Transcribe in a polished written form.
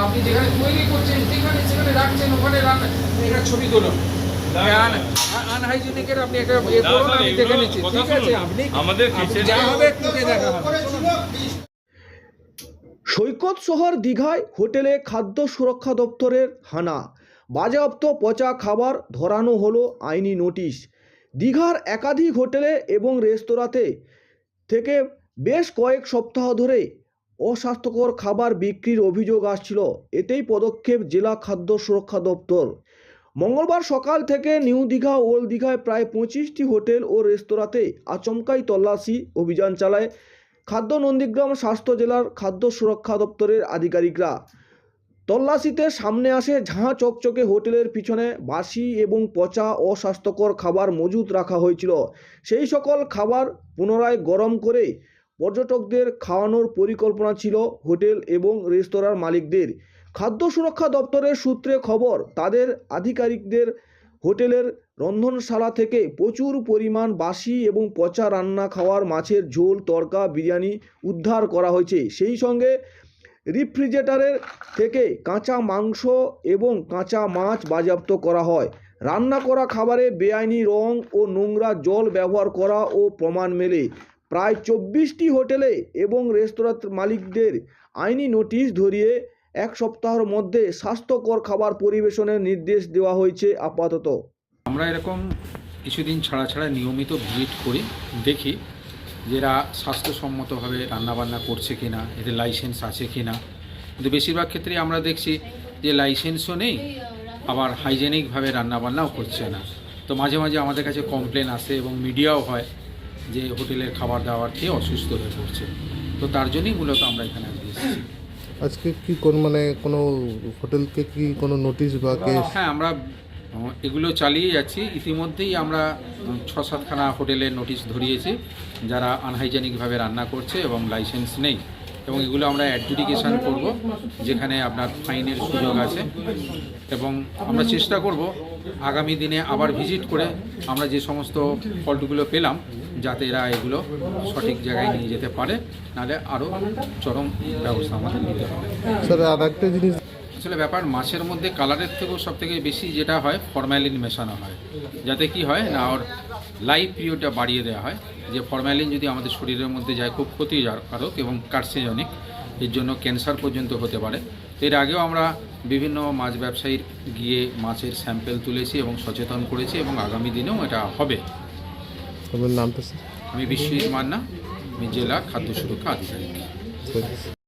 আপনি যেখানে তৈরি করছেন যেখানে সেখানে রাখছেন ওখানে রান্না এটা ছবি তুলুন আনহাইজেনিকের আপনি একটা করুন, আমি দেখে নিচ্ছি। ঠিক আছে, আপনি আমাদের যা হবে একটু দেখা হবে। সৈকত শহর দীঘায় হোটেলে খাদ্য সুরক্ষা দপ্তরের হানা, বাজেয়াপ্ত পচা খাবার, ধরানো হলো আইনি নোটিশ। দীঘার একাধিক হোটেলে এবং রেস্তোরাঁতে থেকে বেশ কয়েক সপ্তাহ ধরে অস্বাস্থ্যকর খাবার বিক্রির অভিযোগ আসছিল। এতেই পদক্ষেপ জেলা খাদ্য সুরক্ষা দপ্তর। মঙ্গলবার সকাল থেকে নিউ দীঘা ওল্ড দীঘায় প্রায় 25টি হোটেল ও রেস্তোরাঁতে আচমকাই তল্লাশি অভিযান চালায় খাদ্য নন্দীগ্রাম স্বাস্থ্য জেলার খাদ্য সুরক্ষা দপ্তরের আধিকারিকরা। তল্লাশিতে সামনে আসে ঝাঁ চকচকে হোটেলের পিছনে বাসি এবং পচা অস্বাস্থ্যকর খাবার মজুত রাখা হয়েছিল। সেই সকল খাবার পুনরায় গরম করে পর্যটকদের খাওয়ানোর পরিকল্পনা ছিল হোটেল এবং রেস্তোরাঁর মালিকদের। খাদ্য সুরক্ষা দপ্তরের সূত্রে খবর, তাদের আধিকারিকদের হোটেলের রন্ধনশালা থেকে প্রচুর পরিমাণ বাসি এবং পচা রান্না খাওয়ার মাছের ঝোল, তড়কা, বিরিয়ানি উদ্ধার করা হয়েছে। সেই সঙ্গে রেফ্রিজারেটর থেকে কাঁচা মাংস এবং কাঁচা মাছ বাজেয়াপ্ত করা হয়। রান্না করা খাবারে বেআইনি রং ও নোংরা জল ব্যবহার করা ও প্রমাণ মেলে। প্রায় 24টি হোটেলে এবং রেস্তোরাঁর মালিকদের আইনি নোটিশ ধরিয়ে এক সপ্তাহের মধ্যে স্বাস্থ্যকর খাবার পরিবেশনের নির্দেশ দেওয়া হয়েছে। আপাতত আমরা এরকম কিছুদিন ছাড়া ছাড়া নিয়মিত ভিজিট করি, দেখি যে এরা স্বাস্থ্যসম্মতভাবে রান্নাবান্না করছে কি না, এদের লাইসেন্স আছে কি না। কিন্তু বেশিরভাগ ক্ষেত্রে আমরা দেখছি যে লাইসেন্সও নেই, আবার হাইজেনিকভাবে রান্নাবান্নাও করছে না। তো মাঝে মাঝে আমাদের কাছে কমপ্লেন আসে এবং মিডিয়াও হয় যে হোটেলের খাবার দাবার খেয়ে অসুস্থ হয়ে পড়ছে। তো তার জন্যই মূলত আমরা এখানে এসেছি। আজকে কি কোন কোনো হোটেলকে কি কোনো নোটিশ বা কেস? হ্যাঁ, আমরা এগুলো চালিয়ে যাচ্ছি। ইতিমধ্যেই আমরা 6-7খানা হোটেলের নোটিশ ধরিয়েছি যারা আনহাইজেনিকভাবে রান্না করছে এবং লাইসেন্স নেই, এবং এগুলো আমরা অ্যাডজুডিকেশন করব, যেখানে আপনার ফাইনের সুযোগ আছে। এবং আমরা চেষ্টা করব আগামী দিনে আবার ভিজিট করে আমরা যে সমস্ত ফল্টগুলো পেলাম যাতে এরা এগুলো সঠিক জায়গায় নিয়ে যেতে পারে, নাহলে আরও চরম ব্যবস্থা আমাদের নিতে হবে। স্যার, আর একটা জিনিস, আসলে ব্যাপার মাছের মধ্যে কালারের থেকেও সবথেকে বেশি যেটা হয় ফরম্যালিন মেশানো হয়, যাতে কি হয় না ওর লাইফ পিরিয়ডটা বাড়িয়ে দেওয়া হয়। যে ফরম্যালিন যদি আমাদের শরীরের মধ্যে যায় খুব ক্ষতিকারক এবং কার্সিনোজেনিক, এর জন্য ক্যান্সার পর্যন্ত হতে পারে। এর আগেও আমরা বিভিন্ন মাছ ব্যবসায়ীর গিয়ে মাছের স্যাম্পেল তুলেছি এবং সচেতন করেছি, এবং আগামী দিনেও এটা হবে। আপনার নামটা স্যার? আমি বিশ্বজিৎ মান্না, আমি জেলা খাদ্য সুরক্ষা আধিকারিক।